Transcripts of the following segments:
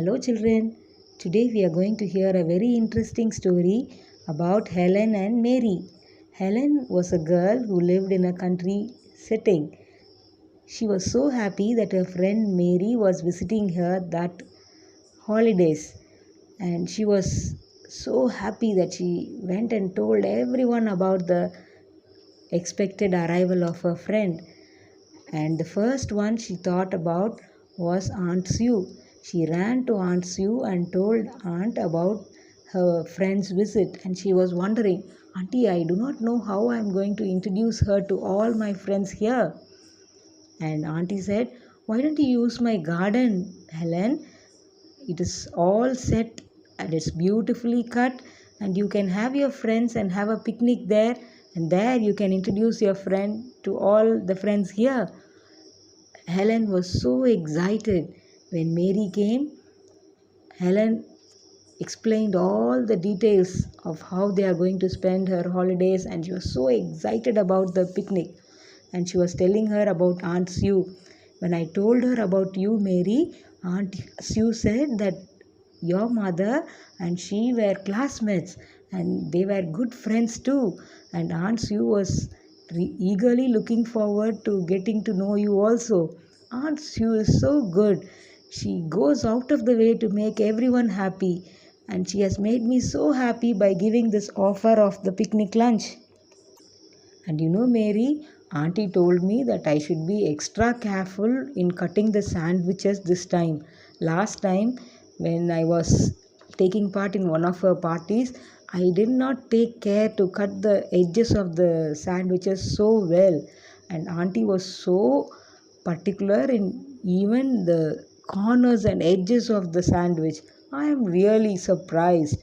Hello, children. Today we are going to hear a very interesting story about Helen and Mary. Helen was a girl who lived in a country setting. She was so happy that her friend Mary was visiting her that holidays, and she was so happy that she went and told everyone about the expected arrival of her friend. And the first one she thought about was Aunt Sue. She ran to Aunt Sue and told Aunt about her friend's visit, and she was wondering, Auntie, I do not know how I am going to introduce her to all my friends here. And Auntie said, Why don't you use my garden, Helen? It is all set and it's beautifully cut, and you can have your friends and have a picnic there, and there you can introduce your friend to all the friends here. Helen was so excited. When Mary came, Helen explained all the details of how they are going to spend her holidays, and she was so excited about the picnic. And she was telling her about Aunt Sue. When I told her about you, Mary, Aunt Sue said that your mother and she were classmates and they were good friends too. And Aunt Sue was eagerly looking forward to getting to know you also. Aunt Sue is so good. She goes out of the way to make everyone happy, and she has made me so happy by giving this offer of the picnic lunch. And you know, Mary, Auntie told me that I should be extra careful in cutting the sandwiches this time. Last time, when I was taking part in one of her parties, I did not take care to cut the edges of the sandwiches so well. And Auntie was so particular in even the corners and edges of the sandwich. I am really surprised.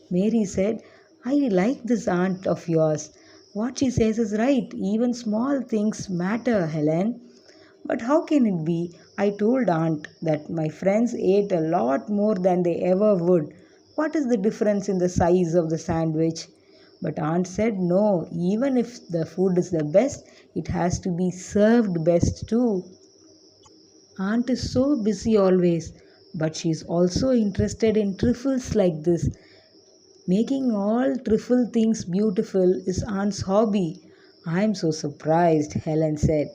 Mary said, I like this aunt of yours. What she says is right. Even small things matter, Helen. But how can it be? I told Aunt that my friends ate a lot more than they ever would. What is the difference in the size of the sandwich? But Aunt said no, even if the food is the best, it has to be served best too. Aunt is so busy always, but she is also interested in trifles like this. Making all trifle things beautiful is Aunt's hobby. I am so surprised, Helen said.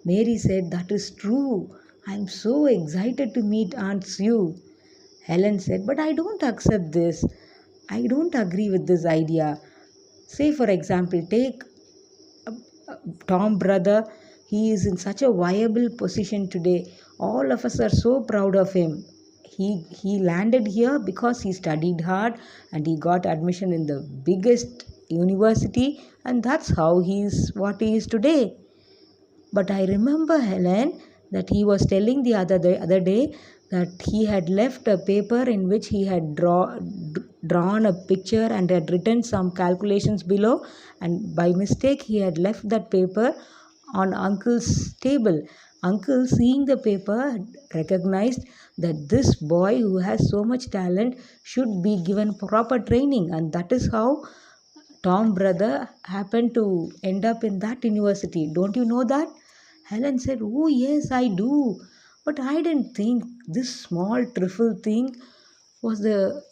Mary said, That is true. I am so excited to meet Aunt Sue. Helen said, But I don't accept this. I don't agree with this idea. Say, for example, take Tom brother. He is in such a viable position today. All of us are so proud of him. He landed here because he studied hard and he got admission in the biggest university, and that's how he is what he is today. But I remember, Helen, that he was telling the other day that he had left a paper in which he had drawn a picture and had written some calculations below, and by mistake he had left that paper on Uncle's table. Uncle, seeing the paper, recognized that this boy who has so much talent should be given proper training, and that is how Tom brother happened to end up in that university. Don't you know that? Helen said, Oh, yes, I do. But I didn't think this small trifle thing was the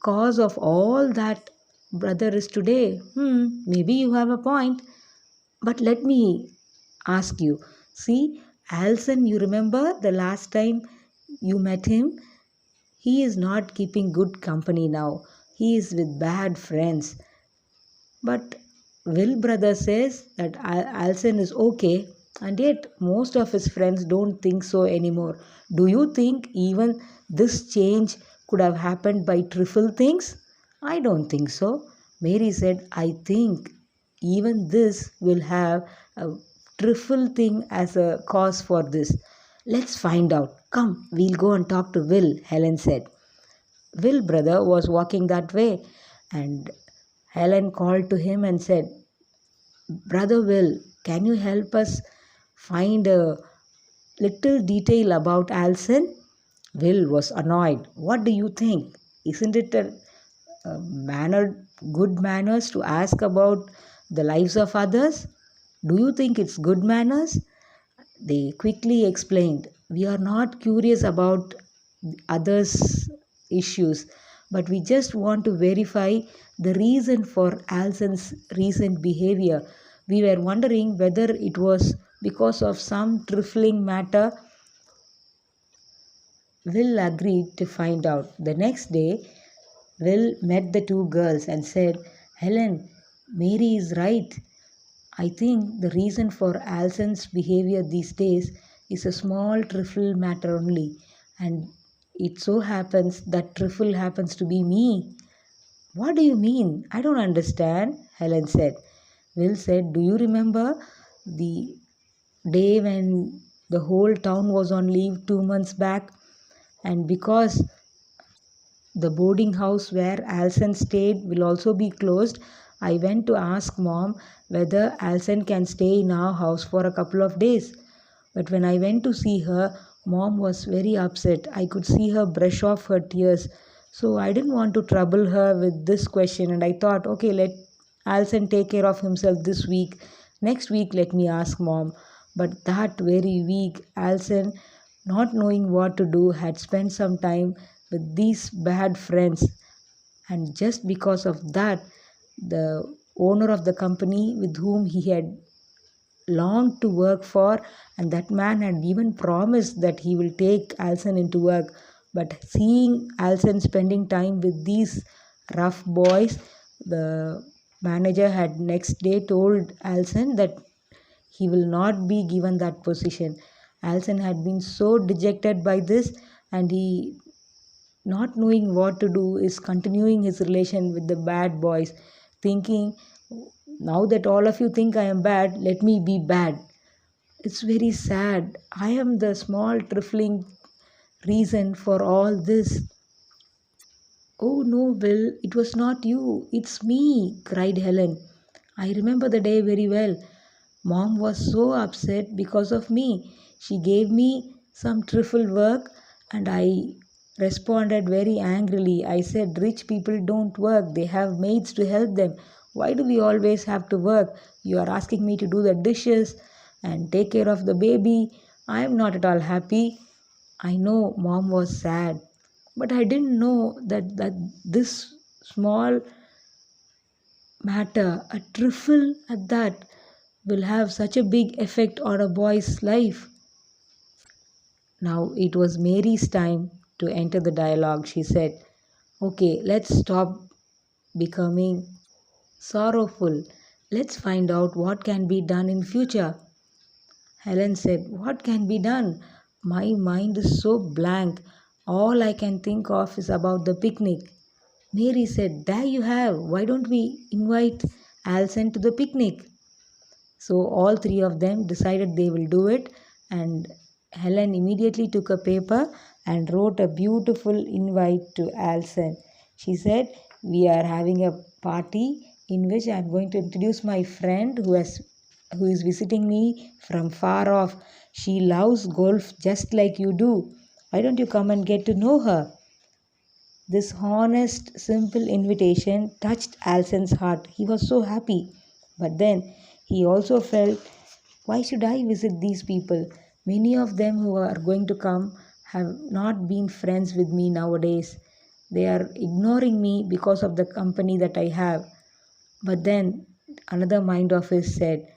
cause of all that brother is today. Maybe you have a point. But let me ask you. See, Alson, you remember the last time you met him? He is not keeping good company now. He is with bad friends. But Will brother says that Alson is okay, and yet most of his friends don't think so anymore. Do you think even this change could have happened by trifle things? I don't think so. Mary said, I think even this will have a trifle thing as a cause for this. Let's find out. Come, we'll go and talk to Will, Helen said. Will brother was walking that way, and Helen called to him and said, Brother Will, can you help us find a little detail about Alson? Will was annoyed. What do you think? Isn't it good manners to ask about the lives of others? Do you think it's good manners? They quickly explained, We are not curious about others' issues, but we just want to verify the reason for Alson's recent behavior. We were wondering whether it was because of some trifling matter. Will agreed to find out. The next day, Will met the two girls and said, Helen, Mary is right. I think the reason for Alson's behavior these days is a small trifle matter only, and it so happens that trifle happens to be me. What do you mean? I don't understand, Helen said. Will said, do you remember the day when the whole town was on leave 2 months back? And because the boarding house where Alson stayed will also be closed, I went to ask mom whether Alson can stay in our house for a couple of days. But when I went to see her, mom was very upset. I could see her brush off her tears. So I didn't want to trouble her with this question, and I thought, okay, let Alson take care of himself this week. Next week, let me ask mom. But that very week, Alson, not knowing what to do, had spent some time with these bad friends, and just because of that, the owner of the company with whom he had longed to work for, and that man had even promised that he will take Alson into work. But seeing Alson spending time with these rough boys, the manager had next day told Alson that he will not be given that position. Alson had been so dejected by this, and he, not knowing what to do, is continuing his relation with the bad boys, thinking, now that all of you think I am bad, let me be bad. It's very sad. I am the small trifling reason for all this. Oh no, Will, it was not you, it's me, cried Helen. I remember the day very well. Mom was so upset because of me. She gave me some trifle work, and I responded very angrily. I said, rich people don't work, they have maids to help them. Why do we always have to work? You are asking me to do the dishes and take care of the baby. I am not at all happy. I know mom was sad, but I didn't know that this small matter, a trifle at that, will have such a big effect on a boy's life. Now it was Mary's time to enter the dialogue. She said, okay, let's stop becoming sorrowful. Let's find out what can be done in future. Helen said, what can be done? My mind is so blank. All I can think of is about the picnic. Mary said, there you have. Why don't we invite Alison to the picnic? So all three of them decided they will do it, and Helen immediately took a paper and wrote a beautiful invite to Alison. She said, we are having a party in which I am going to introduce my friend who is visiting me from far off. She loves golf just like you do. Why don't you come and get to know her? This honest, simple invitation touched Alson's heart. He was so happy. But then he also felt, why should I visit these people? Many of them who are going to come have not been friends with me nowadays. They are ignoring me because of the company that I have. But then another mind of his said,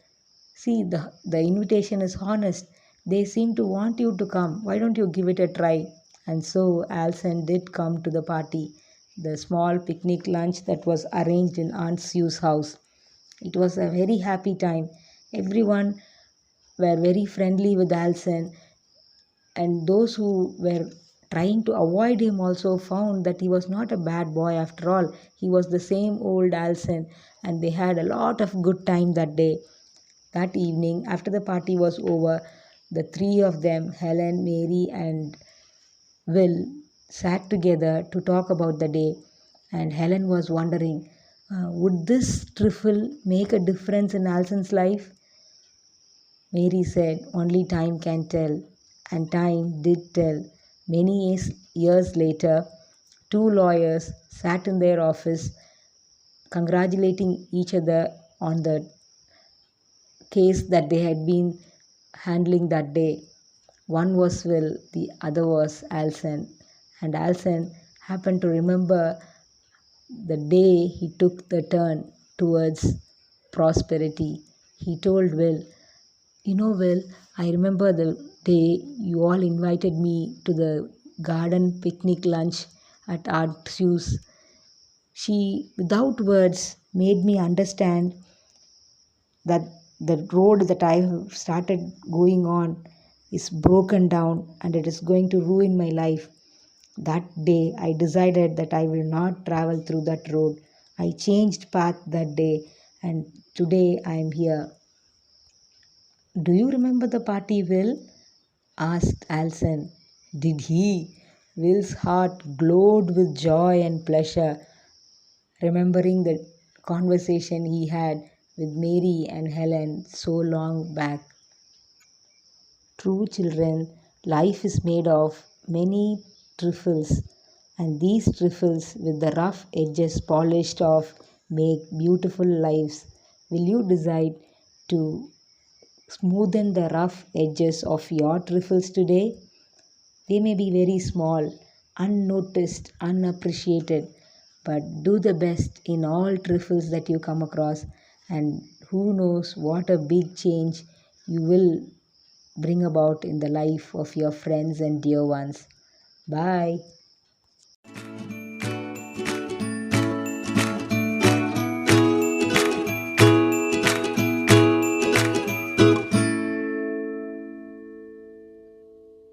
see, the invitation is honest. They seem to want you to come. Why don't you give it a try? And so Alson did come to the party, the small picnic lunch that was arranged in Aunt Sue's house. It was a very happy time. Everyone were very friendly with Alson, and those who were trying to avoid him also found that he was not a bad boy after all. He was the same old Alson, and they had a lot of good time that day. That evening, after the party was over, the three of them, Helen, Mary, and Will, sat together to talk about the day. And Helen was wondering, would this trifle make a difference in Alson's life? Mary said, only time can tell. And time did tell. Many years later, two lawyers sat in their office congratulating each other on the case that they had been handling that day. One was Will, the other was Alson. And Alison happened to remember the day he took the turn towards prosperity. He told Will, Will, I remember the day you all invited me to the garden picnic lunch at Aunt Sue's. She, without words, made me understand that the road that I have started going on is broken down and it is going to ruin my life. That day, I decided that I will not travel through that road. I changed path that day, and today I am here. Do you remember the party, Will? Asked Alson. Did he? Will's heart glowed with joy and pleasure, remembering the conversation he had with Mary and Helen so long back. True children, life is made of many trifles, and these trifles with the rough edges polished off make beautiful lives. Will you decide to smoothen the rough edges of your trifles today? They may be very small, unnoticed, unappreciated, but do the best in all trifles that you come across, and who knows what a big change you will bring about in the life of your friends and dear ones. Bye.